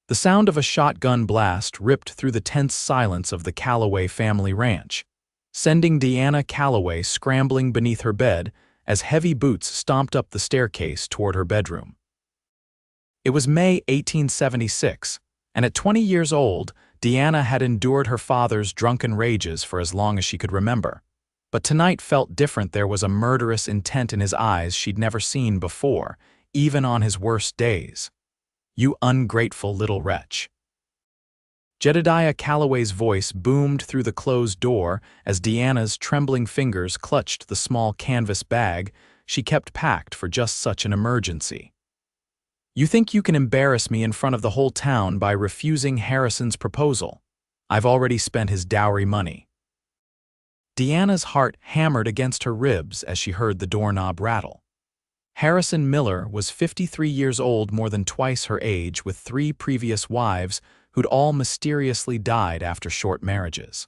The sound of a shotgun blast ripped through the tense silence of the Calloway family ranch, sending Deanna Calloway scrambling beneath her bed as heavy boots stomped up the staircase toward her bedroom. It was May 1876, and at 20 years old, Deanna had endured her father's drunken rages for as long as she could remember. But tonight felt different. There was a murderous intent in his eyes she'd never seen before, even on his worst days. "You ungrateful little wretch." Jedediah Calloway's voice boomed through the closed door as Deanna's trembling fingers clutched the small canvas bag she kept packed for just such an emergency. "You think you can embarrass me in front of the whole town by refusing Harrison's proposal? I've already spent his dowry money." Deanna's heart hammered against her ribs as she heard the doorknob rattle. Harrison Miller was 53 years old, more than twice her age, with 3 previous wives who'd all mysteriously died after short marriages.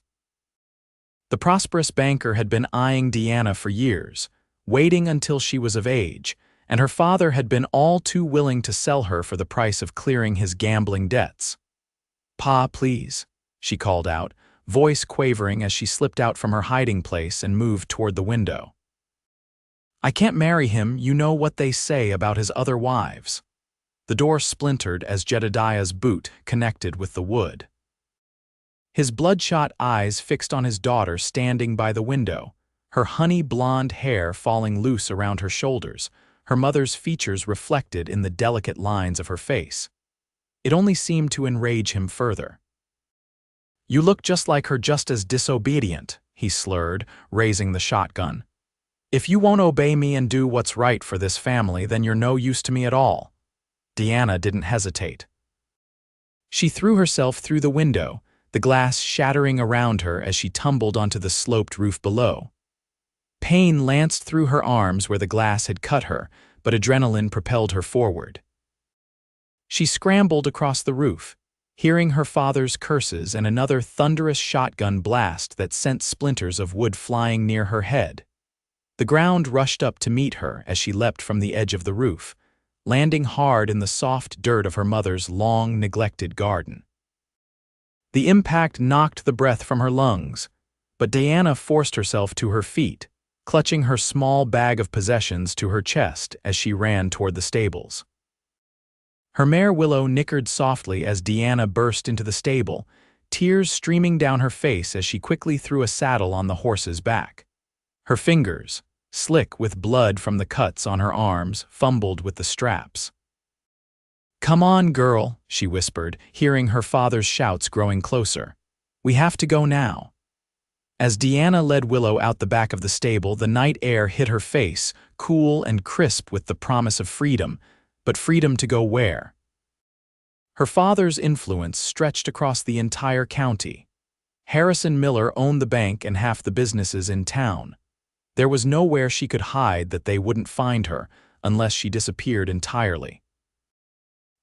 The prosperous banker had been eyeing Deanna for years, waiting until she was of age, and her father had been all too willing to sell her for the price of clearing his gambling debts. "Pa, please," she called out, voice quavering as she slipped out from her hiding place and moved toward the window. "I can't marry him. You know what they say about his other wives." The door splintered as Jedediah's boot connected with the wood. His bloodshot eyes fixed on his daughter standing by the window, her honey blonde hair falling loose around her shoulders, her mother's features reflected in the delicate lines of her face. It only seemed to enrage him further. "You look just like her, just as disobedient," he slurred, raising the shotgun. "If you won't obey me and do what's right for this family, then you're no use to me at all." Deanna didn't hesitate. She threw herself through the window, the glass shattering around her as she tumbled onto the sloped roof below. Pain lanced through her arms where the glass had cut her, but adrenaline propelled her forward. She scrambled across the roof, hearing her father's curses and another thunderous shotgun blast that sent splinters of wood flying near her head. The ground rushed up to meet her as she leapt from the edge of the roof, landing hard in the soft dirt of her mother's long, neglected garden. The impact knocked the breath from her lungs, but Deanna forced herself to her feet, clutching her small bag of possessions to her chest as she ran toward the stables. Her mare Willow nickered softly as Deanna burst into the stable, tears streaming down her face as she quickly threw a saddle on the horse's back. Her fingers, slick with blood from the cuts on her arms, fumbled with the straps. "Come on, girl," she whispered, hearing her father's shouts growing closer. "We have to go now." As Deanna led Willow out the back of the stable, the night air hit her face, cool and crisp with the promise of freedom, but freedom to go where? Her father's influence stretched across the entire county. Harrison Miller owned the bank and half the businesses in town. There was nowhere she could hide that they wouldn't find her, unless she disappeared entirely.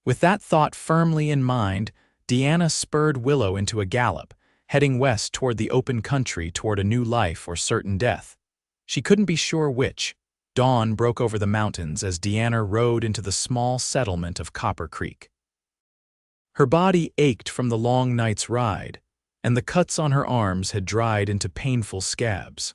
With that thought firmly in mind, Deanna spurred Willow into a gallop, heading west toward the open country, toward a new life or certain death. She couldn't be sure which. Dawn broke over the mountains as Deanna rode into the small settlement of Copper Creek. Her body ached from the long night's ride, and the cuts on her arms had dried into painful scabs.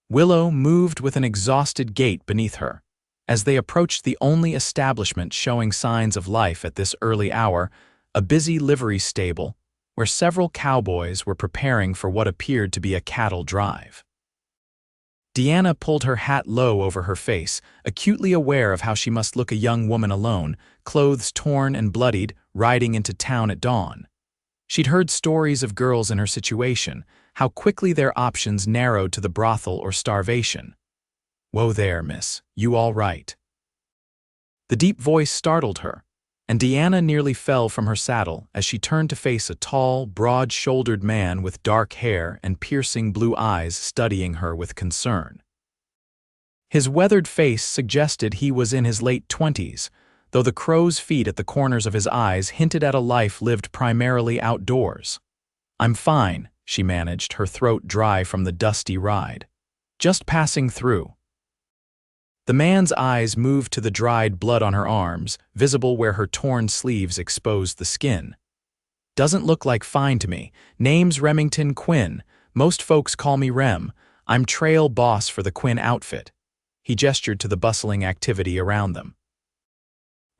Willow moved with an exhausted gait beneath her. As they approached the only establishment showing signs of life at this early hour, a busy livery stable, where several cowboys were preparing for what appeared to be a cattle drive. Deanna pulled her hat low over her face, acutely aware of how she must look a young woman alone, clothes torn and bloodied, riding into town at dawn. She'd heard stories of girls in her situation, how quickly their options narrowed to the brothel or starvation. "Whoa there, miss, you all right?" The deep voice startled her, and Deanna nearly fell from her saddle as she turned to face a tall, broad-shouldered man with dark hair and piercing blue eyes studying her with concern. His weathered face suggested he was in his late 20s, though the crow's feet at the corners of his eyes hinted at a life lived primarily outdoors. "I'm fine," she managed, her throat dry from the dusty ride. "Just passing through." The man's eyes moved to the dried blood on her arms, visible where her torn sleeves exposed the skin. Doesn't look like fine to me. Name's Remington Quinn. Most folks call me Rem. I'm trail boss for the Quinn outfit. He gestured to the bustling activity around them.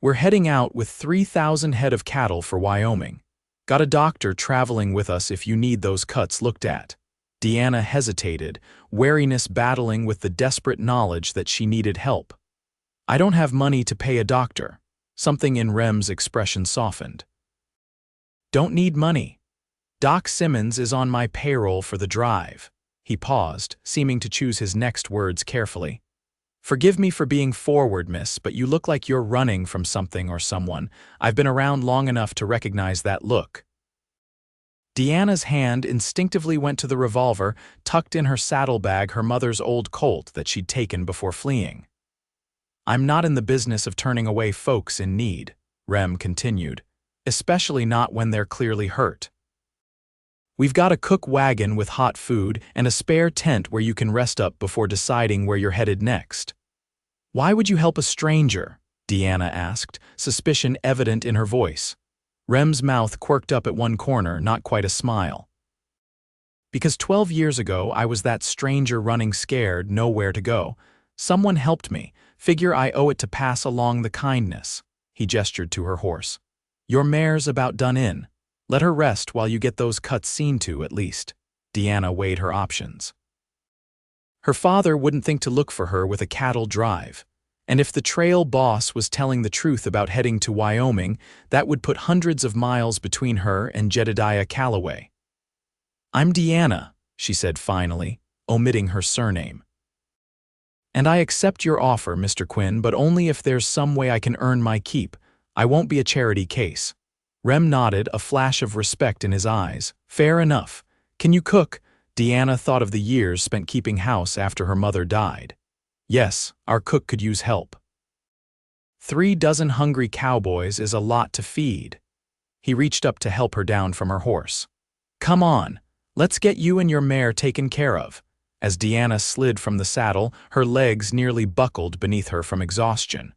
We're heading out with 3,000 head of cattle for Wyoming. Got a doctor traveling with us if you need those cuts looked at. Deanna hesitated, wariness battling with the desperate knowledge that she needed help. I don't have money to pay a doctor. Something in Rem's expression softened. Don't need money. Doc Simmons is on my payroll for the drive. He paused, seeming to choose his next words carefully. Forgive me for being forward, miss, but you look like you're running from something or someone. I've been around long enough to recognize that look. Deanna's hand instinctively went to the revolver tucked in her saddlebag, her mother's old Colt that she'd taken before fleeing. I'm not in the business of turning away folks in need, Rem continued, especially not when they're clearly hurt. We've got a cook wagon with hot food and a spare tent where you can rest up before deciding where you're headed next. Why would you help a stranger? Deanna asked, suspicion evident in her voice. Rem's mouth quirked up at one corner, not quite a smile. Because 12 years ago I was that stranger running scared, nowhere to go. Someone helped me. Figure I owe it to pass along the kindness. He gestured to her horse. Your mare's about done in. Let her rest while you get those cuts seen to, at least. Deanna weighed her options. Her father wouldn't think to look for her with a cattle drive. And if the trail boss was telling the truth about heading to Wyoming, that would put hundreds of miles between her and Jedediah Calloway. I'm Deanna, she said finally, omitting her surname. And I accept your offer, Mr. Quinn, but only if there's some way I can earn my keep. I won't be a charity case. Rem nodded, a flash of respect in his eyes. Fair enough. Can you cook? Deanna thought of the years spent keeping house after her mother died. Yes, our cook could use help. 3 dozen hungry cowboys is a lot to feed. He reached up to help her down from her horse. Come on, let's get you and your mare taken care of. As Deanna slid from the saddle, her legs nearly buckled beneath her from exhaustion.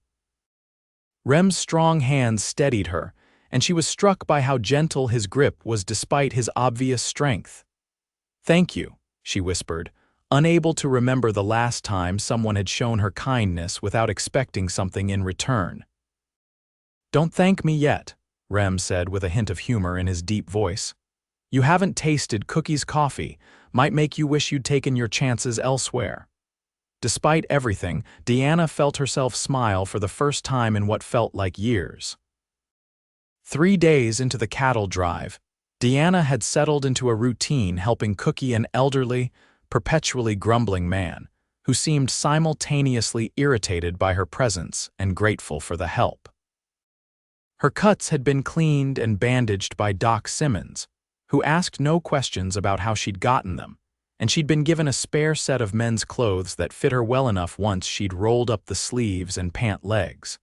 Rem's strong hands steadied her, and she was struck by how gentle his grip was despite his obvious strength. Thank you, she whispered, unable to remember the last time someone had shown her kindness without expecting something in return. Don't thank me yet, Rem said with a hint of humor in his deep voice. You haven't tasted Cookie's coffee, might make you wish you'd taken your chances elsewhere. Despite everything, Deanna felt herself smile for the first time in what felt like years. 3 days into the cattle drive, Deanna had settled into a routine helping Cookie, an elderly, perpetually grumbling man, who seemed simultaneously irritated by her presence and grateful for the help. Her cuts had been cleaned and bandaged by Doc Simmons, who asked no questions about how she'd gotten them, and she'd been given a spare set of men's clothes that fit her well enough once she'd rolled up the sleeves and pant legs.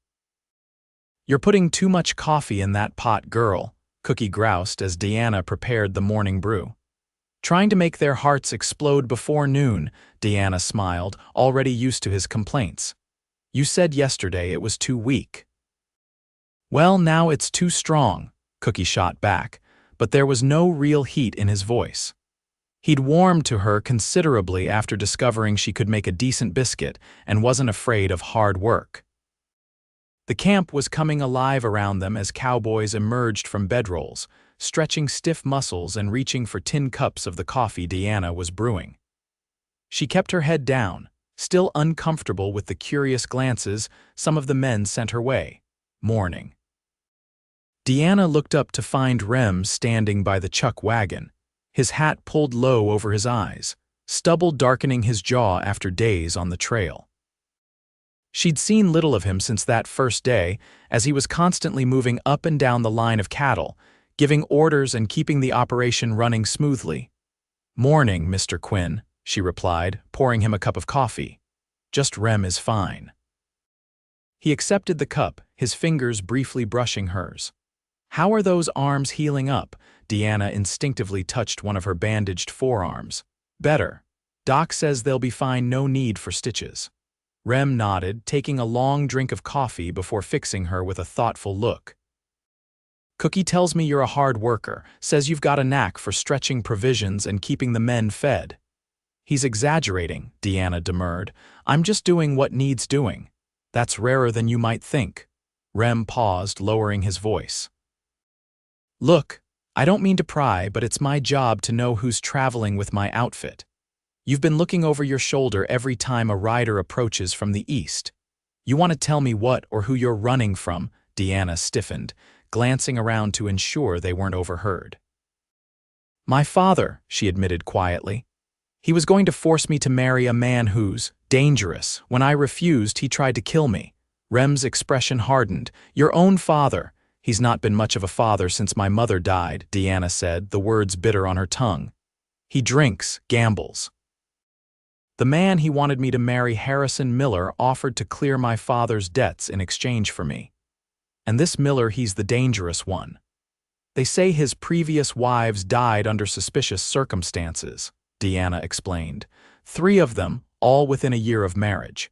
You're putting too much coffee in that pot, girl, Cookie groused as Deanna prepared the morning brew. Trying to make their hearts explode before noon, Deanna smiled, already used to his complaints. You said yesterday it was too weak. Well, now it's too strong, Cookie shot back, but there was no real heat in his voice. He'd warmed to her considerably after discovering she could make a decent biscuit and wasn't afraid of hard work. The camp was coming alive around them as cowboys emerged from bedrolls, stretching stiff muscles and reaching for tin cups of the coffee Deanna was brewing. She kept her head down, still uncomfortable with the curious glances some of the men sent her way, mourning. Deanna looked up to find Rem standing by the chuck wagon, his hat pulled low over his eyes, stubble darkening his jaw after days on the trail. She'd seen little of him since that first day, as he was constantly moving up and down the line of cattle, giving orders and keeping the operation running smoothly. Morning, Mr. Quinn, she replied, pouring him a cup of coffee. Just Rem is fine. He accepted the cup, his fingers briefly brushing hers. How are those arms healing up? Deanna instinctively touched one of her bandaged forearms. Better. Doc says they'll be fine, no need for stitches. Rem nodded, taking a long drink of coffee before fixing her with a thoughtful look. Cookie tells me you're a hard worker, says you've got a knack for stretching provisions and keeping the men fed. He's exaggerating, Deanna demurred. I'm just doing what needs doing. That's rarer than you might think. Rem paused, lowering his voice. Look, I don't mean to pry, but it's my job to know who's traveling with my outfit. You've been looking over your shoulder every time a rider approaches from the east. You want to tell me what or who you're running from? Deanna stiffened, glancing around to ensure they weren't overheard. My father, she admitted quietly. He was going to force me to marry a man who's dangerous. When I refused, he tried to kill me. Rem's expression hardened. Your own father. He's not been much of a father since my mother died, Deanna said, the words bitter on her tongue. He drinks, gambles. The man he wanted me to marry, Harrison Miller, offered to clear my father's debts in exchange for me. And this Miller, he's the dangerous one. They say his previous wives died under suspicious circumstances, Deanna explained. 3 of them, all within a year of marriage.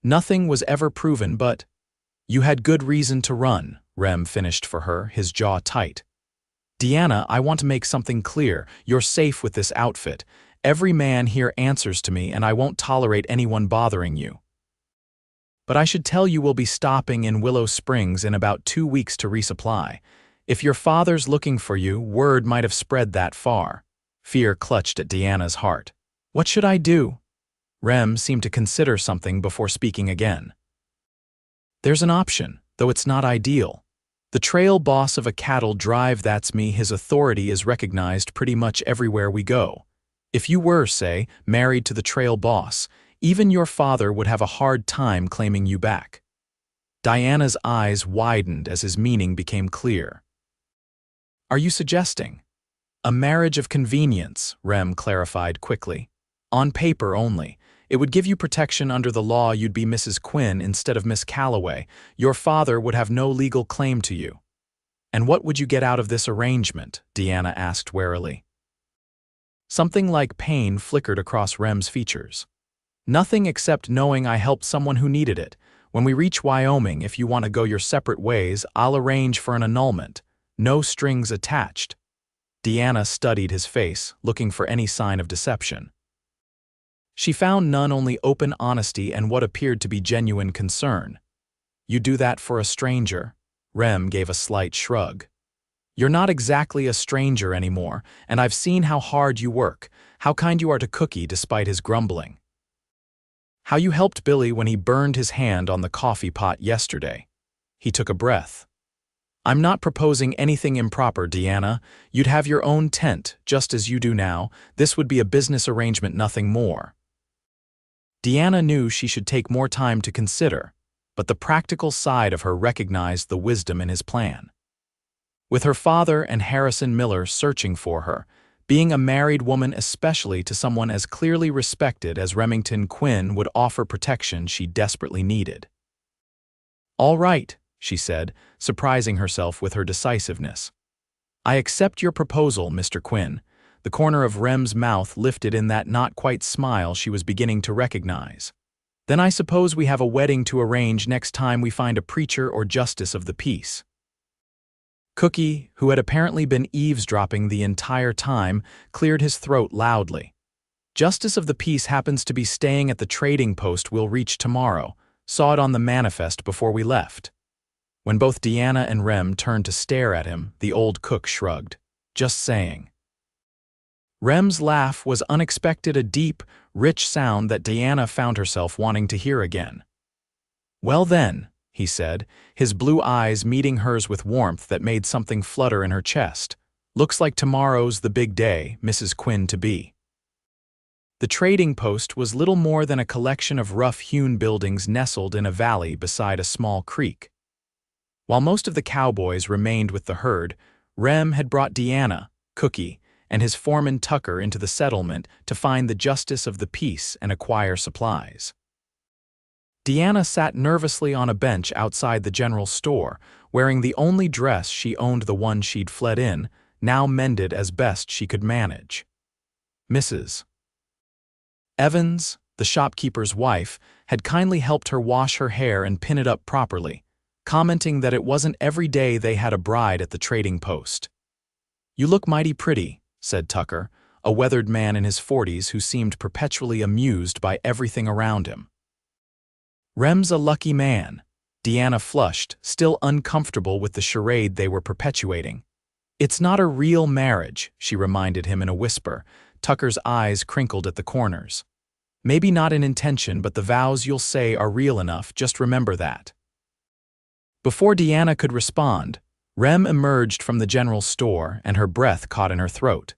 Nothing was ever proven, but you had good reason to run, Rem finished for her, his jaw tight. Deanna, I want to make something clear. You're safe with this outfit. Every man here answers to me, and I won't tolerate anyone bothering you. But I should tell you we'll be stopping in Willow Springs in about 2 weeks to resupply. If your father's looking for you, word might have spread that far. Fear clutched at Deanna's heart. What should I do? Rem seemed to consider something before speaking again. There's an option, though it's not ideal. The trail boss of a cattle drive, that's me, his authority is recognized pretty much everywhere we go. If you were, say, married to the trail boss, even your father would have a hard time claiming you back. Diana's eyes widened as his meaning became clear. Are you suggesting? A marriage of convenience, Rem clarified quickly. On paper only. It would give you protection under the law. You'd be Mrs. Quinn instead of Miss Calloway. Your father would have no legal claim to you. And what would you get out of this arrangement? Deanna asked warily. Something like pain flickered across Rem's features. Nothing except knowing I helped someone who needed it. When we reach Wyoming, if you want to go your separate ways, I'll arrange for an annulment. No strings attached. Deanna studied his face, looking for any sign of deception. She found none, only open honesty and what appeared to be genuine concern. You do that for a stranger? Rem gave a slight shrug. You're not exactly a stranger anymore, and I've seen how hard you work, how kind you are to Cookie despite his grumbling. How you helped Billy when he burned his hand on the coffee pot yesterday. He took a breath. I'm not proposing anything improper, Deanna. You'd have your own tent, just as you do now. This would be a business arrangement, nothing more. Deanna knew she should take more time to consider, but the practical side of her recognized the wisdom in his plan. With her father and Harrison Miller searching for her, being a married woman, especially to someone as clearly respected as Remington Quinn, would offer protection she desperately needed. All right, she said, surprising herself with her decisiveness. I accept your proposal, Mr. Quinn. The corner of Rem's mouth lifted in that not-quite smile she was beginning to recognize. Then I suppose we have a wedding to arrange next time we find a preacher or justice of the peace. Cookie, who had apparently been eavesdropping the entire time, cleared his throat loudly. Justice of the peace happens to be staying at the trading post we'll reach tomorrow. Saw it on the manifest before we left. When both Deanna and Rem turned to stare at him, the old cook shrugged. Just saying. Rem's laugh was unexpected, a deep, rich sound that Deanna found herself wanting to hear again. Well then, he said, his blue eyes meeting hers with warmth that made something flutter in her chest. Looks like tomorrow's the big day, Mrs. Quinn-to-be. The trading post was little more than a collection of rough-hewn buildings nestled in a valley beside a small creek. While most of the cowboys remained with the herd, Rem had brought Deanna, Cookie, and his foreman Tucker into the settlement to find the justice of the peace and acquire supplies. Deanna sat nervously on a bench outside the general store, wearing the only dress she owned, the one she'd fled in, now mended as best she could manage. Mrs. Evans, the shopkeeper's wife, had kindly helped her wash her hair and pin it up properly, commenting that it wasn't every day they had a bride at the trading post. "You look mighty pretty," said Tucker, a weathered man in his 40s who seemed perpetually amused by everything around him. "Rem's a lucky man." Deanna flushed, still uncomfortable with the charade they were perpetuating. "It's not a real marriage," she reminded him in a whisper. Tucker's eyes crinkled at the corners. "Maybe not in intention, but the vows you'll say are real enough, just remember that." Before Deanna could respond, Rem emerged from the general store and her breath caught in her throat.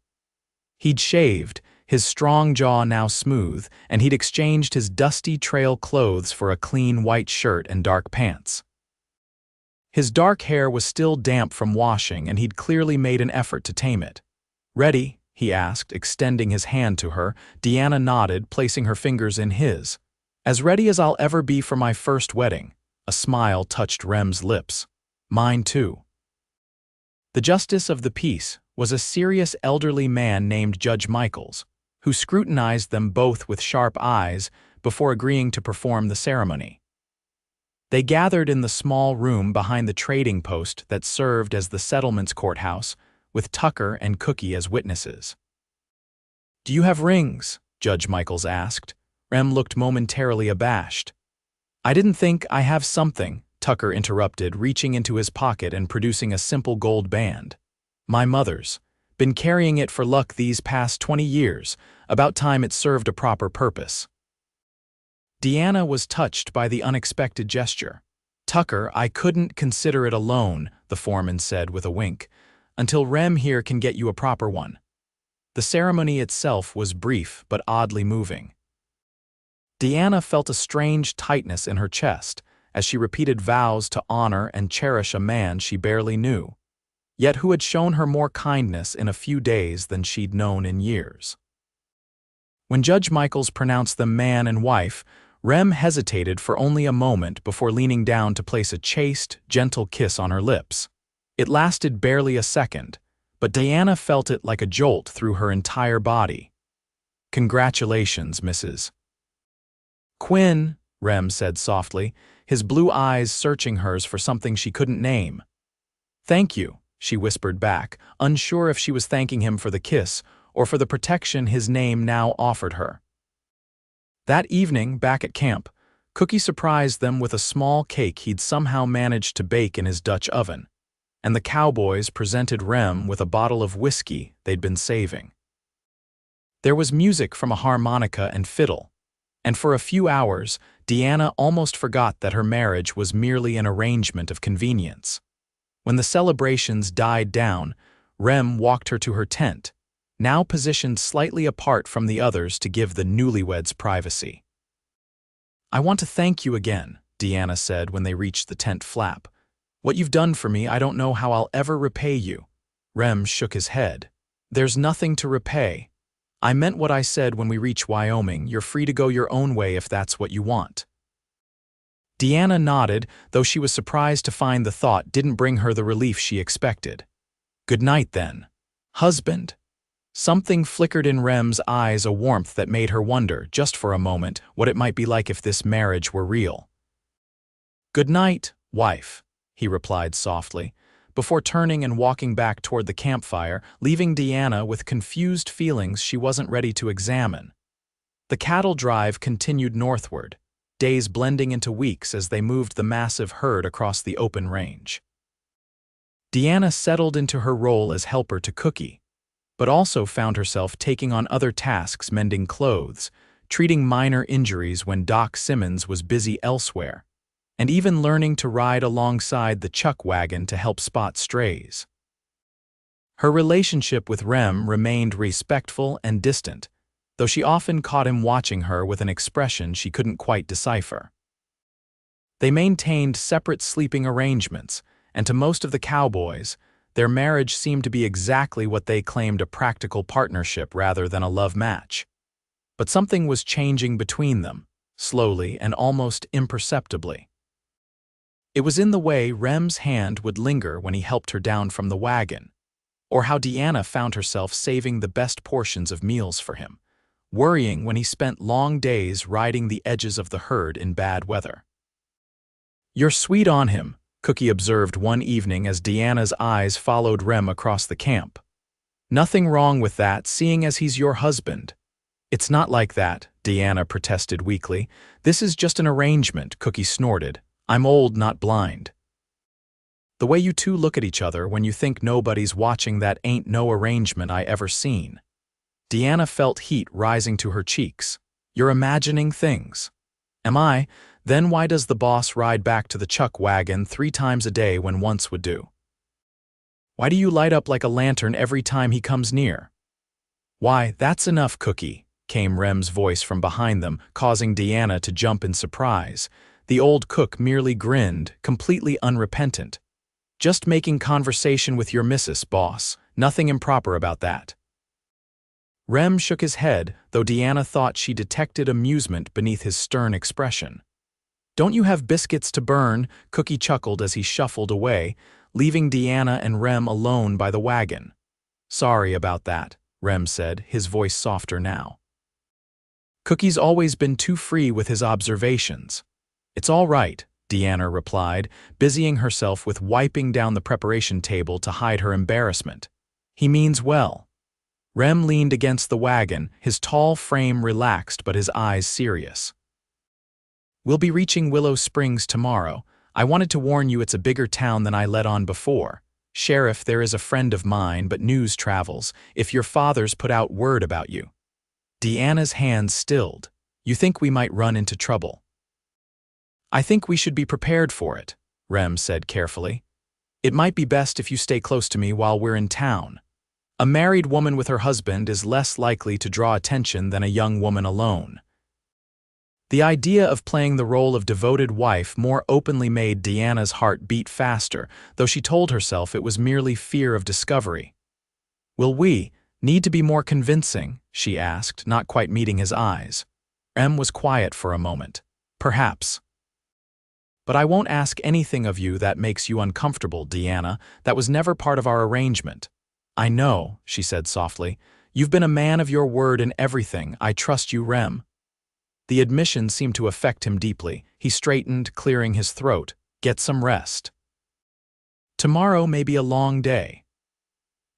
He'd shaved, his strong jaw now smooth, and he'd exchanged his dusty trail clothes for a clean white shirt and dark pants. His dark hair was still damp from washing, and he'd clearly made an effort to tame it. "Ready?" he asked, extending his hand to her. Deanna nodded, placing her fingers in his. "As ready as I'll ever be for my first wedding." A smile touched Rem's lips. "Mine too." The justice of the peace was a serious elderly man named Judge Michaels, who scrutinized them both with sharp eyes before agreeing to perform the ceremony. They gathered in the small room behind the trading post that served as the settlement's courthouse, with Tucker and Cookie as witnesses. "Do you have rings?" Judge Michaels asked. Rem looked momentarily abashed. "I didn't think I have something," Tucker interrupted, reaching into his pocket and producing a simple gold band. "My mother's. Been carrying it for luck these past 20 years. About time it served a proper purpose." Deanna was touched by the unexpected gesture. "Tucker, I couldn't consider it a loan," the foreman said with a wink, "until Rem here can get you a proper one." The ceremony itself was brief but oddly moving. Deanna felt a strange tightness in her chest as she repeated vows to honor and cherish a man she barely knew, yet who had shown her more kindness in a few days than she'd known in years. When Judge Michaels pronounced them man and wife, Rem hesitated for only a moment before leaning down to place a chaste, gentle kiss on her lips. It lasted barely a second, but Deanna felt it like a jolt through her entire body. "Congratulations, Mrs. Quinn," Rem said softly, his blue eyes searching hers for something she couldn't name. "Thank you," she whispered back, unsure if she was thanking him for the kiss or for the protection his name now offered her. That evening, back at camp, Cookie surprised them with a small cake he'd somehow managed to bake in his Dutch oven, and the Cowboys presented Rem with a bottle of whiskey they'd been saving. There was music from a harmonica and fiddle, and for a few hours, Deanna almost forgot that her marriage was merely an arrangement of convenience. When the celebrations died down, Rem walked her to her tent, now positioned slightly apart from the others to give the newlyweds privacy. "I want to thank you again," Deanna said when they reached the tent flap. "What you've done for me, I don't know how I'll ever repay you." Rem shook his head. "There's nothing to repay. I meant what I said when we reach Wyoming. You're free to go your own way if that's what you want." Deanna nodded, though she was surprised to find the thought didn't bring her the relief she expected. "Good night, then. Husband." Something flickered in Rem's eyes, a warmth that made her wonder, just for a moment, what it might be like if this marriage were real. "Good night, wife," he replied softly, before turning and walking back toward the campfire, leaving Deanna with confused feelings she wasn't ready to examine. The cattle drive continued northward, days blending into weeks as they moved the massive herd across the open range. Deanna settled into her role as helper to Cookie, but also found herself taking on other tasks, mending clothes, treating minor injuries when Doc Simmons was busy elsewhere, and even learning to ride alongside the chuck wagon to help spot strays. Her relationship with Rem remained respectful and distant, though she often caught him watching her with an expression she couldn't quite decipher. They maintained separate sleeping arrangements, and to most of the Cowboys, their marriage seemed to be exactly what they claimed, a practical partnership rather than a love match. But something was changing between them, slowly and almost imperceptibly. It was in the way Rem's hand would linger when he helped her down from the wagon, or how Deanna found herself saving the best portions of meals for him, worrying when he spent long days riding the edges of the herd in bad weather. "You're sweet on him," Cookie observed one evening as Deanna's eyes followed Rem across the camp. "Nothing wrong with that, seeing as he's your husband." "It's not like that," Deanna protested weakly. "This is just an arrangement," Cookie snorted. "I'm old, not blind." "The way you two look at each other when you think nobody's watching, that ain't no arrangement I ever seen." Deanna felt heat rising to her cheeks. "You're imagining things." "Am I? Then why does the boss ride back to the chuck wagon 3 times a day when once would do? Why do you light up like a lantern every time he comes near?" "Why, that's enough, Cookie," came Rem's voice from behind them, causing Deanna to jump in surprise. The old cook merely grinned, completely unrepentant. "Just making conversation with your missus, boss. Nothing improper about that." Rem shook his head, though Deanna thought she detected amusement beneath his stern expression. "Don't you have biscuits to burn?" Cookie chuckled as he shuffled away, leaving Deanna and Rem alone by the wagon. "Sorry about that," Rem said, his voice softer now. "Cookie's always been too free with his observations." "It's all right," Deanna replied, busying herself with wiping down the preparation table to hide her embarrassment. "He means well." Rem leaned against the wagon, his tall frame relaxed but his eyes serious. "We'll be reaching Willow Springs tomorrow. I wanted to warn you, it's a bigger town than I let on before. Sheriff, there is a friend of mine, but news travels if your father's put out word about you." Deanna's hands stilled. "You think we might run into trouble?" "I think we should be prepared for it," Rem said carefully. "It might be best if you stay close to me while we're in town. A married woman with her husband is less likely to draw attention than a young woman alone." The idea of playing the role of devoted wife more openly made Deanna's heart beat faster, though she told herself it was merely fear of discovery. "Will we need to be more convincing?" she asked, not quite meeting his eyes. Rem was quiet for a moment. "Perhaps. But I won't ask anything of you that makes you uncomfortable, Deanna. That was never part of our arrangement." "I know," she said softly. "You've been a man of your word in everything. I trust you, Rem." The admission seemed to affect him deeply. He straightened, clearing his throat. "Get some rest. Tomorrow may be a long day."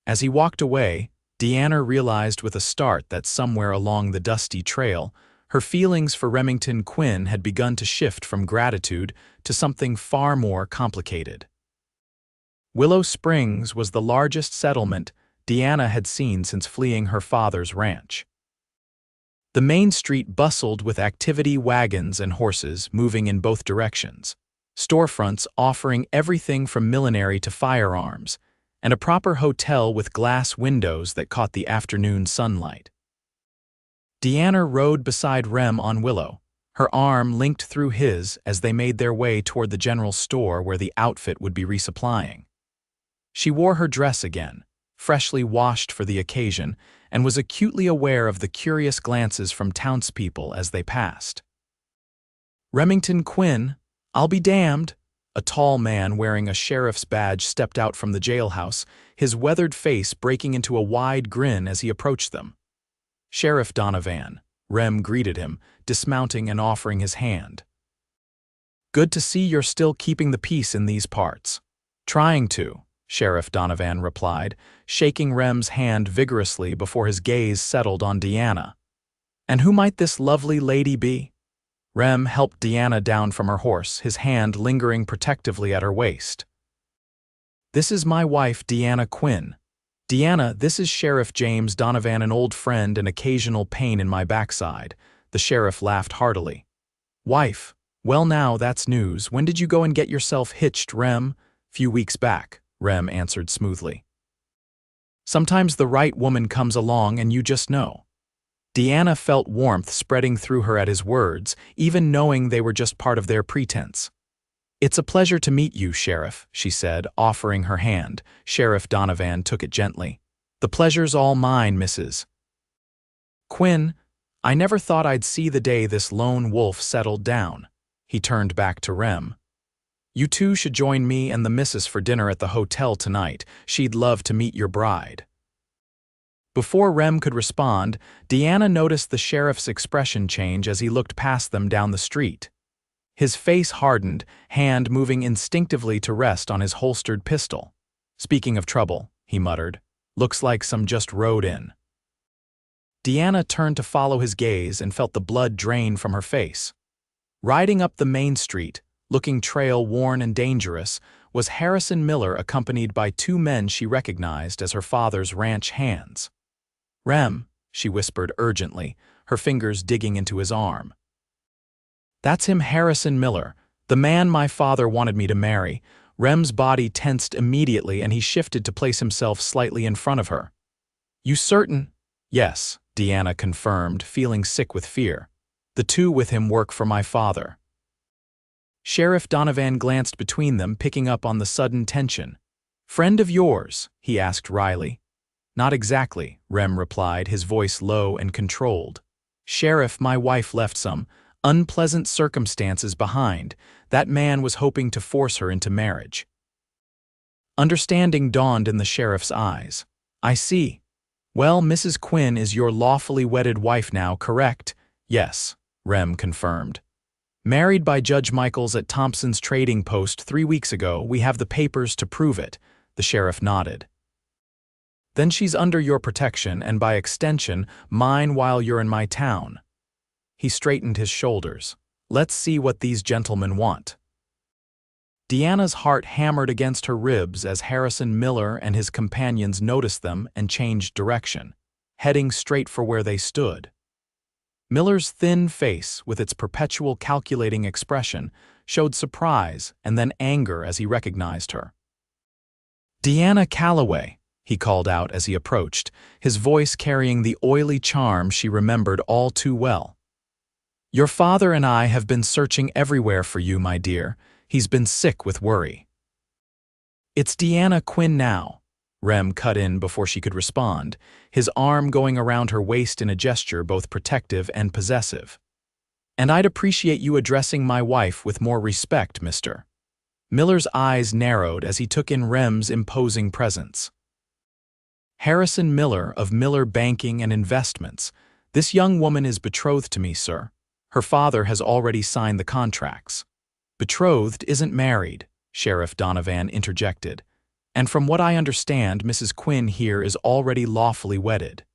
As he walked away, Deanna realized with a start that somewhere along the dusty trail, her feelings for Remington Quinn had begun to shift from gratitude to something far more complicated. Willow Springs was the largest settlement Deanna had seen since fleeing her father's ranch. The main street bustled with activity, wagons and horses moving in both directions, storefronts offering everything from millinery to firearms, and a proper hotel with glass windows that caught the afternoon sunlight. Deanna rode beside Rem on Willow, her arm linked through his as they made their way toward the general store where the outfit would be resupplying. She wore her dress again, freshly washed for the occasion, and was acutely aware of the curious glances from townspeople as they passed. "Remington Quinn, I'll be damned!" A tall man wearing a sheriff's badge stepped out from the jailhouse, his weathered face breaking into a wide grin as he approached them. "Sheriff Donovan," Rem greeted him, dismounting and offering his hand. "Good to see you're still keeping the peace in these parts." "Trying to," Sheriff Donovan replied, shaking Rem's hand vigorously before his gaze settled on Deanna. "And who might this lovely lady be?" Rem helped Deanna down from her horse, his hand lingering protectively at her waist. "This is my wife, Deanna Quinn. Deanna, this is Sheriff James Donovan, an old friend and occasional pain in my backside." The sheriff laughed heartily. "Wife? Well now, that's news. When did you go and get yourself hitched, Rem?" "Few weeks back," Rem answered smoothly. "Sometimes the right woman comes along and you just know." Deanna felt warmth spreading through her at his words, even knowing they were just part of their pretense. "It's a pleasure to meet you, Sheriff," she said, offering her hand. Sheriff Donovan took it gently. "The pleasure's all mine, Mrs. Quinn. I never thought I'd see the day this lone wolf settled down." He turned back to Rem. "You two should join me and the missus for dinner at the hotel tonight. She'd love to meet your bride." Before Rem could respond, Deanna noticed the sheriff's expression change as he looked past them down the street. His face hardened, hand moving instinctively to rest on his holstered pistol. "Speaking of trouble," he muttered, "looks like some just rode in." Deanna turned to follow his gaze and felt the blood drain from her face. Riding up the main street, looking trail-worn and dangerous, was Harrison Miller accompanied by two men she recognized as her father's ranch hands. "Rem," she whispered urgently, her fingers digging into his arm. "That's him, Harrison Miller, the man my father wanted me to marry." Rem's body tensed immediately and he shifted to place himself slightly in front of her. "You certain?" "Yes," Deanna confirmed, feeling sick with fear. "The two with him work for my father." Sheriff Donovan glanced between them, picking up on the sudden tension. "Friend of yours?" he asked wryly. "Not exactly," Rem replied, his voice low and controlled. "Sheriff, my wife left some unpleasant circumstances behind. That man was hoping to force her into marriage." Understanding dawned in the sheriff's eyes. "I see. Well, Mrs. Quinn is your lawfully wedded wife now, correct?" "Yes," Rem confirmed. "Married by Judge Michaels at Thompson's trading post 3 weeks ago. We have the papers to prove it," the sheriff nodded. "Then she's under your protection and by extension, mine while you're in my town." He straightened his shoulders. "Let's see what these gentlemen want." Deanna's heart hammered against her ribs as Harrison Miller and his companions noticed them and changed direction, heading straight for where they stood. Miller's thin face, with its perpetual calculating expression, showed surprise and then anger as he recognized her. "Deanna Calloway," he called out as he approached, his voice carrying the oily charm she remembered all too well. "Your father and I have been searching everywhere for you, my dear. He's been sick with worry." "It's Deanna Quinn now," Rem cut in before she could respond, his arm going around her waist in a gesture both protective and possessive. "And I'd appreciate you addressing my wife with more respect, mister." Miller's eyes narrowed as he took in Rem's imposing presence. "Harrison Miller of Miller Banking and Investments. This young woman is betrothed to me, sir. Her father has already signed the contracts." "Betrothed isn't married," Sheriff Donovan interjected. "And from what I understand, Mrs. Quinn here is already lawfully wedded."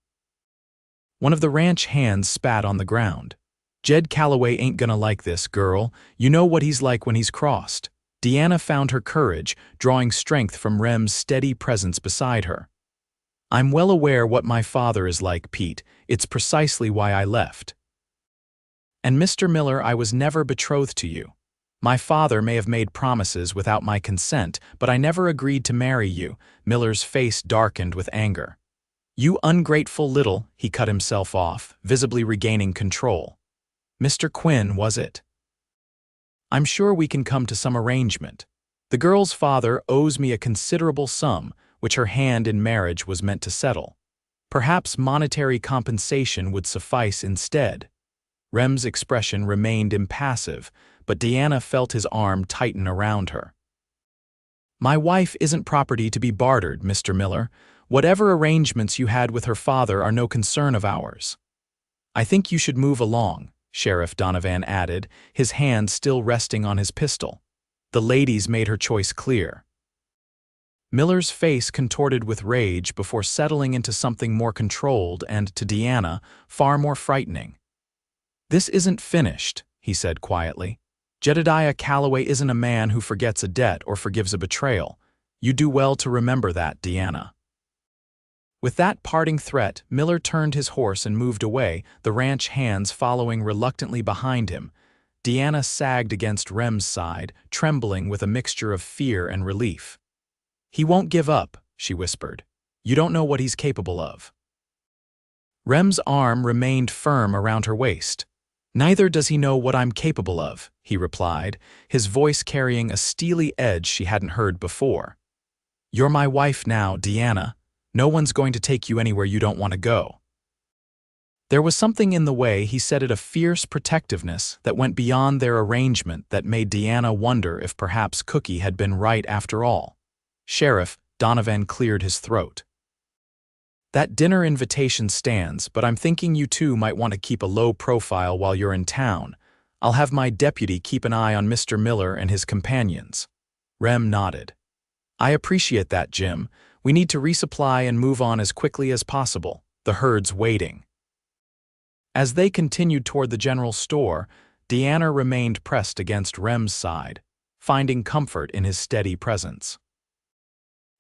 One of the ranch hands spat on the ground. "Jed Calloway ain't gonna like this, girl. You know what he's like when he's crossed." Deanna found her courage, drawing strength from Rem's steady presence beside her. "I'm well aware what my father is like, Pete. It's precisely why I left. And Mr. Miller, I was never betrothed to you. My father may have made promises without my consent, but I never agreed to marry you." Miller's face darkened with anger. "You ungrateful little," he cut himself off, visibly regaining control. "Mr. Quinn, was it? I'm sure we can come to some arrangement. The girl's father owes me a considerable sum, which her hand in marriage was meant to settle. Perhaps monetary compensation would suffice instead." Rem's expression remained impassive, but Deanna felt his arm tighten around her. "My wife isn't property to be bartered, Mr. Miller. Whatever arrangements you had with her father are no concern of ours." "I think you should move along," Sheriff Donovan added, his hand still resting on his pistol. The ladies made her choice clear. Miller's face contorted with rage before settling into something more controlled and, to Deanna, far more frightening. "This isn't finished," he said quietly. "Jedediah Calloway isn't a man who forgets a debt or forgives a betrayal. You do well to remember that, Deanna." With that parting threat, Miller turned his horse and moved away, the ranch hands following reluctantly behind him. Deanna sagged against Rem's side, trembling with a mixture of fear and relief. "He won't give up," she whispered. "You don't know what he's capable of." Rem's arm remained firm around her waist. "Neither does he know what I'm capable of," he replied, his voice carrying a steely edge she hadn't heard before. "You're my wife now, Deanna. No one's going to take you anywhere you don't want to go." There was something in the way he said it, a fierce protectiveness that went beyond their arrangement, that made Deanna wonder if perhaps Cookie had been right after all. "Sheriff," Donovan cleared his throat. That dinner invitation stands, but I'm thinking you two might want to keep a low profile while you're in town. I'll have my deputy keep an eye on Mr. Miller and his companions." Rem nodded. "I appreciate that, Jim. We need to resupply and move on as quickly as possible. The herd's waiting." As they continued toward the general store, Deanna remained pressed against Rem's side, finding comfort in his steady presence.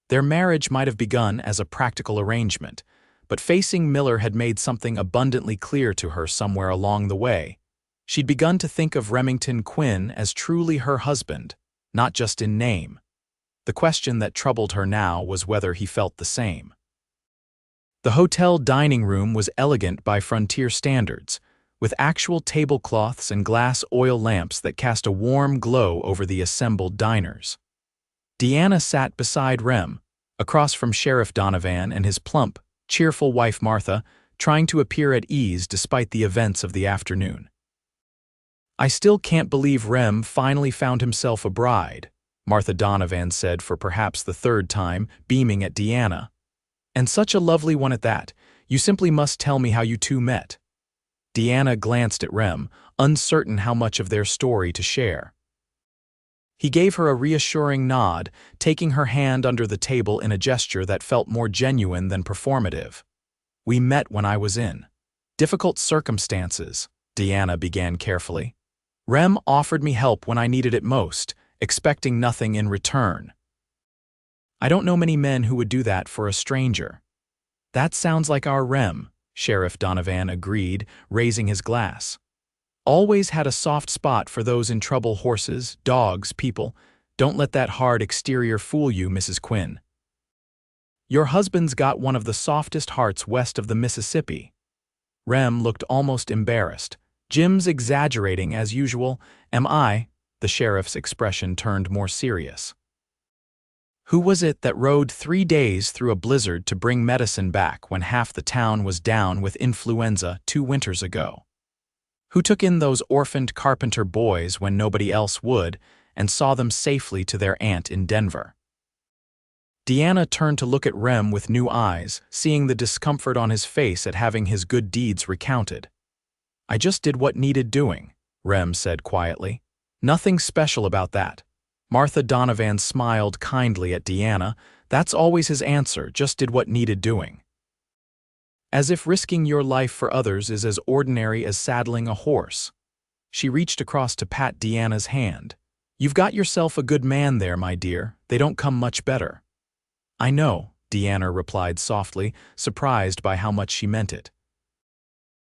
Their marriage might have begun as a practical arrangement, but facing Miller had made something abundantly clear to her somewhere along the way. She'd begun to think of Remington Quinn as truly her husband, not just in name. The question that troubled her now was whether he felt the same. The hotel dining room was elegant by frontier standards, with actual tablecloths and glass oil lamps that cast a warm glow over the assembled diners. Deanna sat beside Rem, across from Sheriff Donovan and his plump, cheerful wife Martha, trying to appear at ease despite the events of the afternoon. "I still can't believe Rem finally found himself a bride," Martha Donovan said for perhaps the third time, beaming at Deanna. "And such a lovely one at that. You simply must tell me how you two met." Deanna glanced at Rem, uncertain how much of their story to share. He gave her a reassuring nod, taking her hand under the table in a gesture that felt more genuine than performative. "We met when I was in difficult circumstances," Deanna began carefully. "Rem offered me help when I needed it most, expecting nothing in return. I don't know many men who would do that for a stranger." "That sounds like our Rem," Sheriff Donovan agreed, raising his glass. "Always had a soft spot for those in trouble: horses, dogs, people. Don't let that hard exterior fool you, Mrs. Quinn. Your husband's got one of the softest hearts west of the Mississippi." Rem looked almost embarrassed. "Jim's exaggerating as usual, am I?" The sheriff's expression turned more serious. "Who was it that rode 3 days through a blizzard to bring medicine back when half the town was down with influenza 2 winters ago? Who took in those orphaned carpenter boys when nobody else would and saw them safely to their aunt in Denver?" Deanna turned to look at Rem with new eyes, seeing the discomfort on his face at having his good deeds recounted. "I just did what needed doing," Rem said quietly. "Nothing special about that." Martha Donovan smiled kindly at Deanna. That's always his answer, just did what needed doing. As if risking your life for others is as ordinary as saddling a horse. She reached across to pat Deanna's hand. "You've got yourself a good man there, my dear. They don't come much better." "I know," Deanna replied softly, surprised by how much she meant it.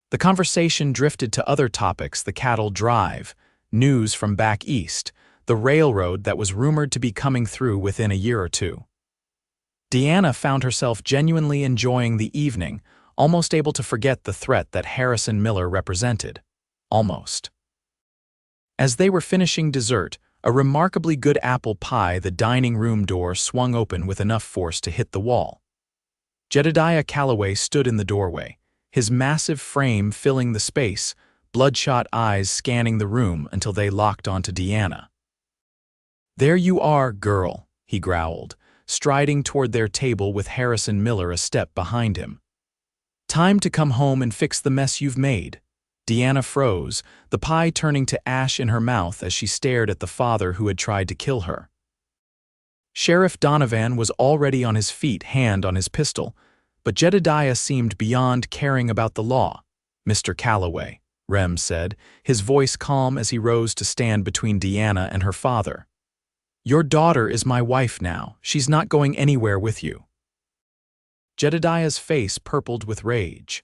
The conversation drifted to other topics: the cattle drive, news from back east, the railroad that was rumored to be coming through within a year or two. Deanna found herself genuinely enjoying the evening, almost able to forget the threat that Harrison Miller represented. Almost. As they were finishing dessert, a remarkably good apple pie, the dining room door swung open with enough force to hit the wall. Jedediah Calloway stood in the doorway, his massive frame filling the space, bloodshot eyes scanning the room until they locked onto Deanna. "There you are, girl," he growled, striding toward their table with Harrison Miller a step behind him. "Time to come home and fix the mess you've made." Deanna froze, the pie turning to ash in her mouth as she stared at the father who had tried to kill her. Sheriff Donovan was already on his feet, hand on his pistol, but Jedediah seemed beyond caring about the law. "Mr. Calloway," Rem said, his voice calm as he rose to stand between Deanna and her father. "Your daughter is my wife now. She's not going anywhere with you." Jedediah's face purpled with rage.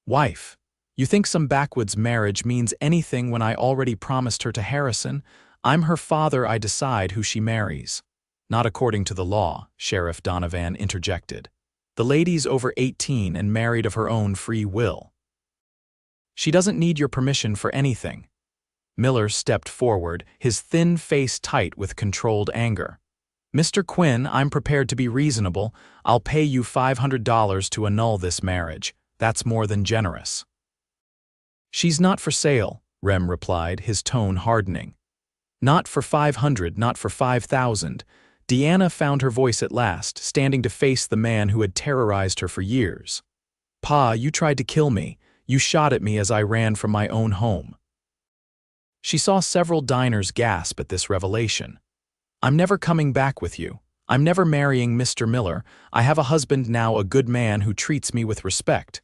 "Wife? You think some backwoods marriage means anything when I already promised her to Harrison? I'm her father. I decide who she marries." "Not according to the law," Sheriff Donovan interjected. "The lady's over 18 and married of her own free will. She doesn't need your permission for anything." Miller stepped forward, his thin face tight with controlled anger. "Mr. Quinn, I'm prepared to be reasonable. I'll pay you $500 to annul this marriage. That's more than generous." "She's not for sale," Rem replied, his tone hardening. "Not for 500, not for 5,000. Deanna found her voice at last, standing to face the man who had terrorized her for years. "Pa, you tried to kill me. You shot at me as I ran from my own home." She saw several diners gasp at this revelation. "I'm never coming back with you. I'm never marrying Mr. Miller. I have a husband now, a good man who treats me with respect."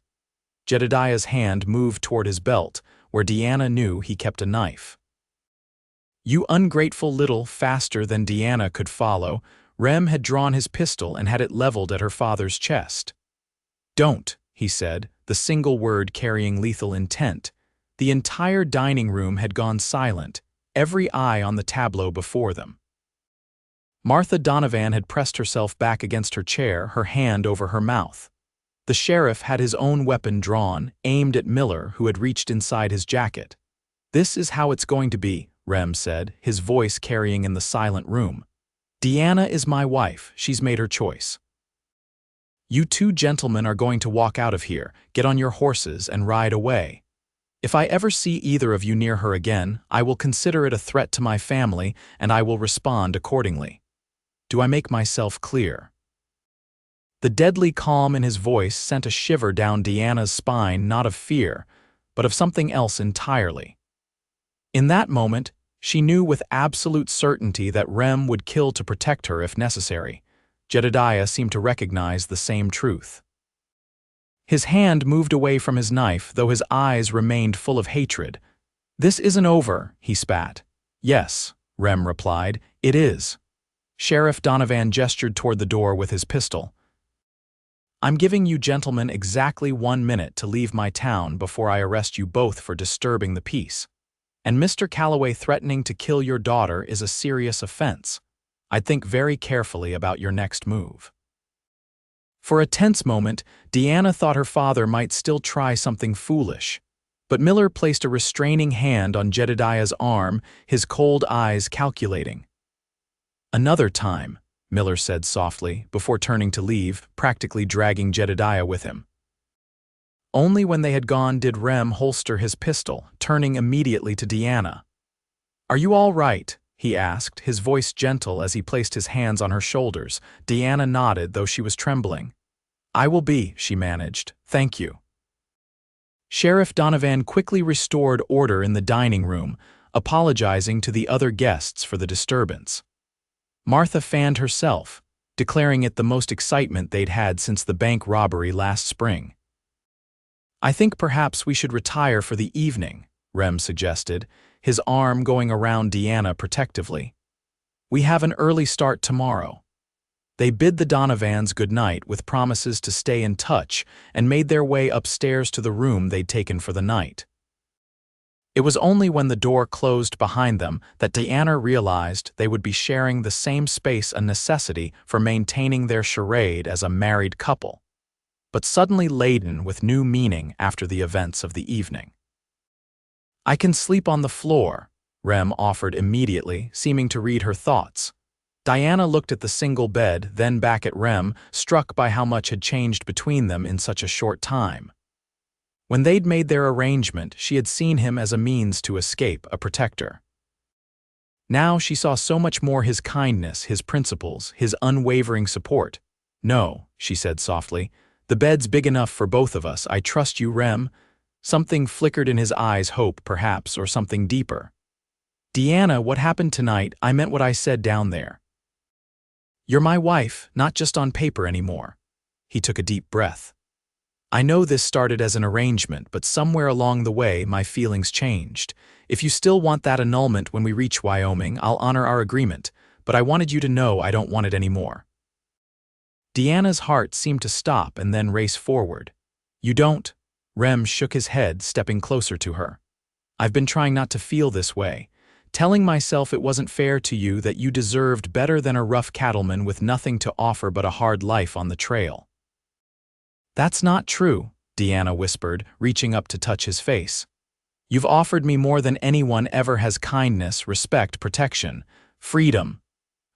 Jedediah's hand moved toward his belt, where Deanna knew he kept a knife. "You ungrateful little," faster than Deanna could follow, Rem had drawn his pistol and had it leveled at her father's chest. "Don't," he said, the single word carrying lethal intent. The entire dining room had gone silent, every eye on the tableau before them. Martha Donovan had pressed herself back against her chair, her hand over her mouth. The sheriff had his own weapon drawn, aimed at Miller, who had reached inside his jacket. "This is how it's going to be," Rem said, his voice carrying in the silent room. "Deanna is my wife. She's made her choice. You two gentlemen are going to walk out of here, get on your horses, and ride away. If I ever see either of you near her again, I will consider it a threat to my family, and I will respond accordingly. Do I make myself clear?" The deadly calm in his voice sent a shiver down Deanna's spine, not of fear, but of something else entirely. In that moment, she knew with absolute certainty that Rem would kill to protect her if necessary. Jedediah seemed to recognize the same truth. His hand moved away from his knife, though his eyes remained full of hatred. "This isn't over," he spat. "Yes," Rem replied, "it is." Sheriff Donovan gestured toward the door with his pistol. "I'm giving you gentlemen exactly 1 minute to leave my town before I arrest you both for disturbing the peace. And Mr. Calloway threatening to kill your daughter is a serious offense. I'd think very carefully about your next move." For a tense moment, Deanna thought her father might still try something foolish. But Miller placed a restraining hand on Jedediah's arm, his cold eyes calculating. "Another time," Miller said softly, before turning to leave, practically dragging Jedediah with him. Only when they had gone did Rem holster his pistol, turning immediately to Deanna. "Are you all right?" he asked, his voice gentle as he placed his hands on her shoulders. Deanna nodded, though she was trembling. "I will be," she managed. "Thank you." Sheriff Donovan quickly restored order in the dining room, apologizing to the other guests for the disturbance. Martha fanned herself, declaring it the most excitement they'd had since the bank robbery last spring. "I think perhaps we should retire for the evening," Rem suggested, his arm going around Deanna protectively. "We have an early start tomorrow." They bid the Donovans good night with promises to stay in touch and made their way upstairs to the room they'd taken for the night. It was only when the door closed behind them that Deanna realized they would be sharing the same space, a necessity for maintaining their charade as a married couple, but suddenly laden with new meaning after the events of the evening. "I can sleep on the floor," Rem offered immediately, seeming to read her thoughts. Diana looked at the single bed, then back at Rem, struck by how much had changed between them in such a short time. When they'd made their arrangement, she had seen him as a means to escape, a protector. Now she saw so much more: his kindness, his principles, his unwavering support. "No," she said softly, "the bed's big enough for both of us. I trust you, Rem." Something flickered in his eyes, hope, perhaps, or something deeper. "Deanna, what happened tonight, I meant what I said down there. You're my wife, not just on paper anymore." He took a deep breath. "I know this started as an arrangement, but somewhere along the way my feelings changed. If you still want that annulment when we reach Wyoming, I'll honor our agreement, but I wanted you to know I don't want it anymore." Deanna's heart seemed to stop and then race forward. "You don't?" Rem shook his head, stepping closer to her. "I've been trying not to feel this way, telling myself it wasn't fair to you, that you deserved better than a rough cattleman with nothing to offer but a hard life on the trail." "That's not true," Deanna whispered, reaching up to touch his face. "You've offered me more than anyone ever has: kindness, respect, protection, freedom."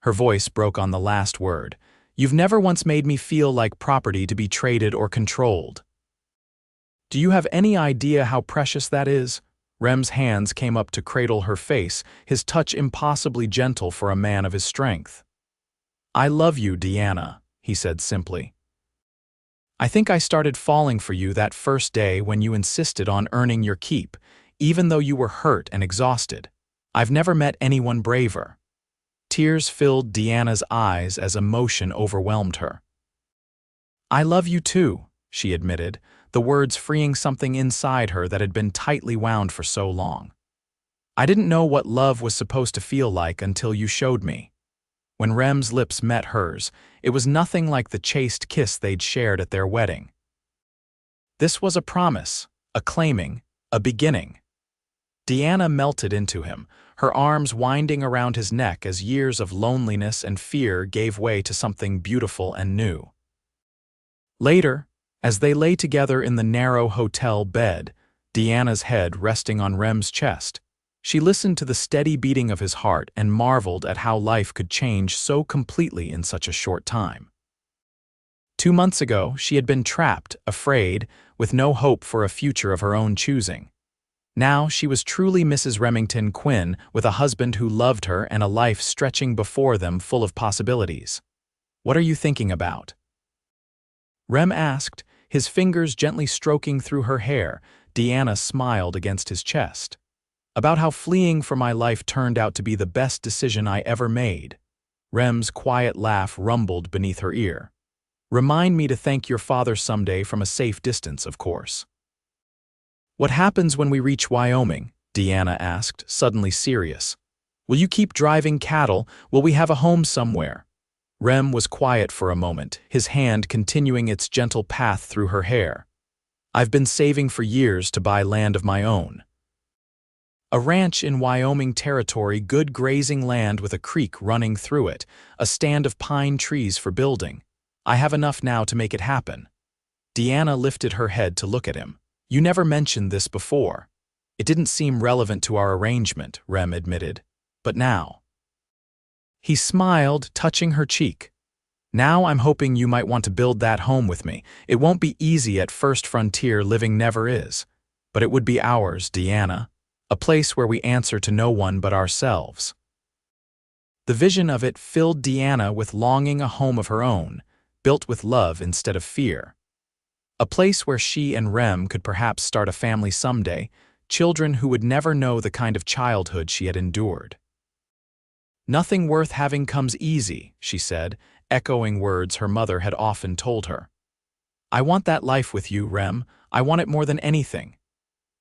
Her voice broke on the last word. "You've never once made me feel like property to be traded or controlled. Do you have any idea how precious that is?" Rem's hands came up to cradle her face, his touch impossibly gentle for a man of his strength. "I love you, Deanna," he said simply. "I think I started falling for you that first day when you insisted on earning your keep, even though you were hurt and exhausted. I've never met anyone braver." Tears filled Deanna's eyes as emotion overwhelmed her. "I love you too," she admitted, the words freeing something inside her that had been tightly wound for so long. "I didn't know what love was supposed to feel like until you showed me." When Rem's lips met hers, it was nothing like the chaste kiss they'd shared at their wedding. This was a promise, a claiming, a beginning. Deanna melted into him, her arms winding around his neck as years of loneliness and fear gave way to something beautiful and new. Later, as they lay together in the narrow hotel bed, Deanna's head resting on Rem's chest, she listened to the steady beating of his heart and marveled at how life could change so completely in such a short time. 2 months ago, she had been trapped, afraid, with no hope for a future of her own choosing. Now she was truly Mrs. Remington Quinn, with a husband who loved her and a life stretching before them full of possibilities. "What are you thinking about?" Rem asked, his fingers gently stroking through her hair. Deanna smiled against his chest. "About how fleeing for my life turned out to be the best decision I ever made." Rem's quiet laugh rumbled beneath her ear. "Remind me to thank your father someday from a safe distance, of course." "What happens when we reach Wyoming?" Deanna asked, suddenly serious. "Will you keep driving cattle? Will we have a home somewhere?" Rem was quiet for a moment, his hand continuing its gentle path through her hair. "I've been saving for years to buy land of my own. A ranch in Wyoming territory, good grazing land with a creek running through it, a stand of pine trees for building. I have enough now to make it happen." Deanna lifted her head to look at him. "You never mentioned this before." "It didn't seem relevant to our arrangement," Rem admitted. "But now." He smiled, touching her cheek. "Now I'm hoping you might want to build that home with me. It won't be easy at first, frontier living never is. But it would be ours, Deanna. A place where we answer to no one but ourselves." The vision of it filled Deanna with longing, a home of her own, built with love instead of fear. A place where she and Rem could perhaps start a family someday, children who would never know the kind of childhood she had endured. "Nothing worth having comes easy," she said, echoing words her mother had often told her. "I want that life with you, Rem. I want it more than anything."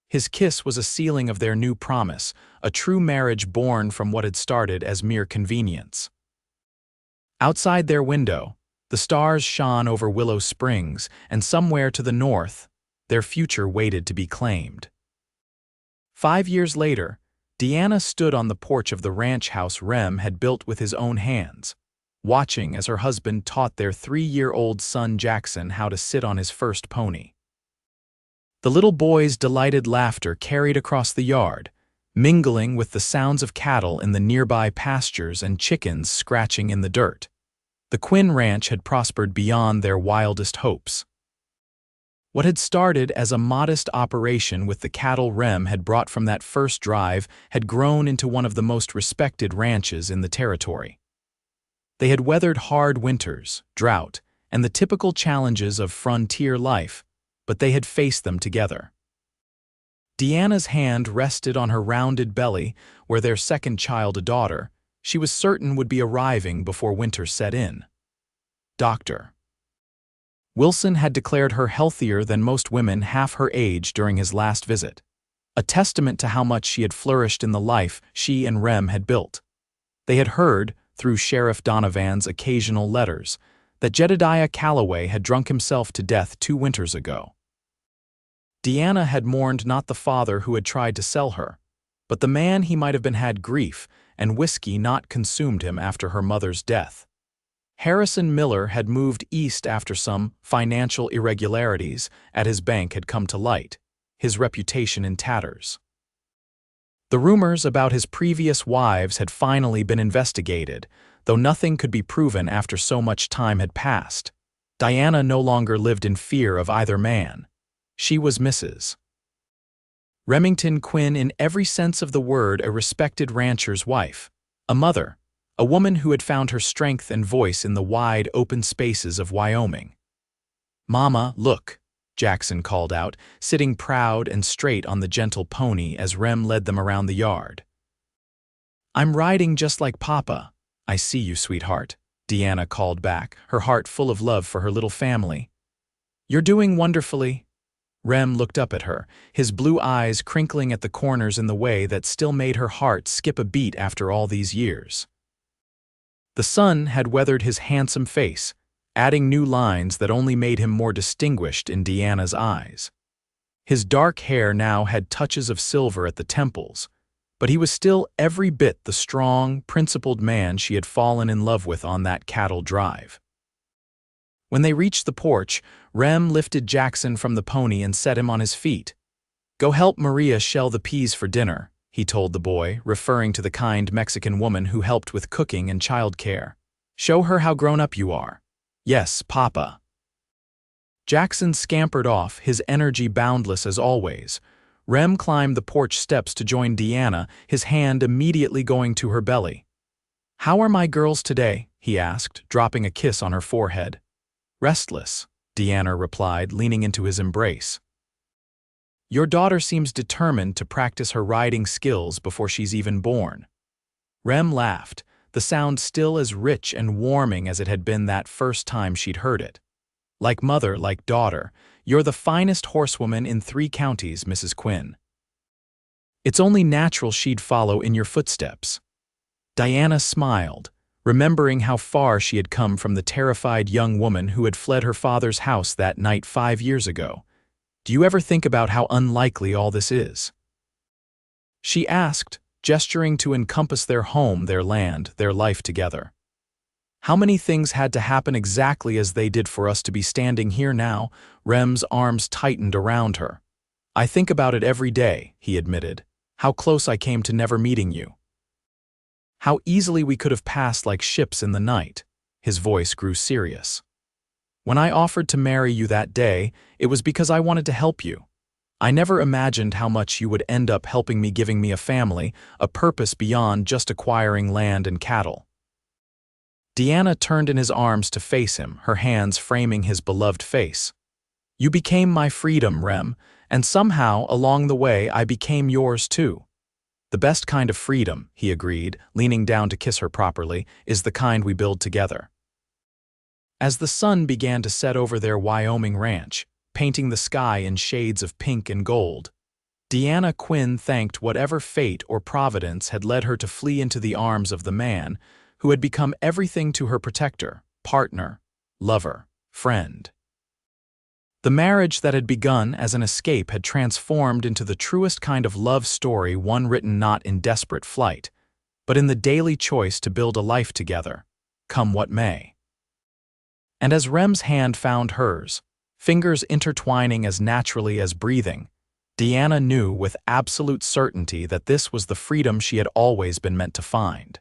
His kiss was a sealing of their new promise, a true marriage born from what had started as mere convenience. Outside their window, the stars shone over Willow Springs, and somewhere to the north, their future waited to be claimed. 5 years later, Deanna stood on the porch of the ranch house Rem had built with his own hands, watching as her husband taught their 3-year-old son Jackson how to sit on his first pony. The little boy's delighted laughter carried across the yard, mingling with the sounds of cattle in the nearby pastures and chickens scratching in the dirt. The Quinn Ranch had prospered beyond their wildest hopes. What had started as a modest operation with the cattle Rem had brought from that first drive had grown into one of the most respected ranches in the territory. They had weathered hard winters, drought, and the typical challenges of frontier life, but they had faced them together. Deanna's hand rested on her rounded belly, where their second child, a daughter, she was certain would be arriving before winter set in. Dr. Wilson had declared her healthier than most women half her age during his last visit, a testament to how much she had flourished in the life she and Rem had built. They had heard, through Sheriff Donovan's occasional letters, that Jedediah Calloway had drunk himself to death 2 winters ago. Deanna had mourned not the father who had tried to sell her, but the man he might have been had grief, and whiskey not consumed him after her mother's death. Harrison Miller had moved east after some financial irregularities at his bank had come to light, his reputation in tatters. The rumors about his previous wives had finally been investigated, though nothing could be proven after so much time had passed. Diana no longer lived in fear of either man. She was Mrs. Remington Quinn in every sense of the word, a respected rancher's wife, a mother, a woman who had found her strength and voice in the wide, open spaces of Wyoming. "Mama, look," Jackson called out, sitting proud and straight on the gentle pony as Rem led them around the yard. "I'm riding just like Papa." "I see you, sweetheart," Deanna called back, her heart full of love for her little family. "You're doing wonderfully." Rem looked up at her, his blue eyes crinkling at the corners in the way that still made her heart skip a beat after all these years. The sun had weathered his handsome face, adding new lines that only made him more distinguished in Deanna's eyes. His dark hair now had touches of silver at the temples, but he was still every bit the strong, principled man she had fallen in love with on that cattle drive. When they reached the porch, Rem lifted Jackson from the pony and set him on his feet. "Go help Maria shell the peas for dinner," he told the boy, referring to the kind Mexican woman who helped with cooking and childcare. "Show her how grown-up you are." "Yes, Papa." Jackson scampered off, his energy boundless as always. Rem climbed the porch steps to join Deanna, his hand immediately going to her belly. "How are my girls today?" he asked, dropping a kiss on her forehead. "Restless," Deanna replied, leaning into his embrace. "Your daughter seems determined to practice her riding skills before she's even born." Rem laughed, the sound still as rich and warming as it had been that first time she'd heard it. "Like mother, like daughter, you're the finest horsewoman in 3 counties, Mrs. Quinn. It's only natural she'd follow in your footsteps." Diana smiled, remembering how far she had come from the terrified young woman who had fled her father's house that night 5 years ago. "Do you ever think about how unlikely all this is?" she asked, gesturing to encompass their home, their land, their life together. "How many things had to happen exactly as they did for us to be standing here now?" Rem's arms tightened around her. "I think about it every day," he admitted. "How close I came to never meeting you. How easily we could have passed like ships in the night." His voice grew serious. "When I offered to marry you that day, it was because I wanted to help you. I never imagined how much you would end up helping me, giving me a family, a purpose beyond just acquiring land and cattle." Deanna turned in his arms to face him, her hands framing his beloved face. "You became my freedom, Rem, and somehow, along the way, I became yours too." "The best kind of freedom," he agreed, leaning down to kiss her properly, "is the kind we build together." As the sun began to set over their Wyoming ranch, painting the sky in shades of pink and gold, Deanna Quinn thanked whatever fate or providence had led her to flee into the arms of the man who had become everything to her: protector, partner, lover, friend. The marriage that had begun as an escape had transformed into the truest kind of love story, one written not in desperate flight, but in the daily choice to build a life together, come what may. And as Rem's hand found hers, fingers intertwining as naturally as breathing, Deanna knew with absolute certainty that this was the freedom she had always been meant to find.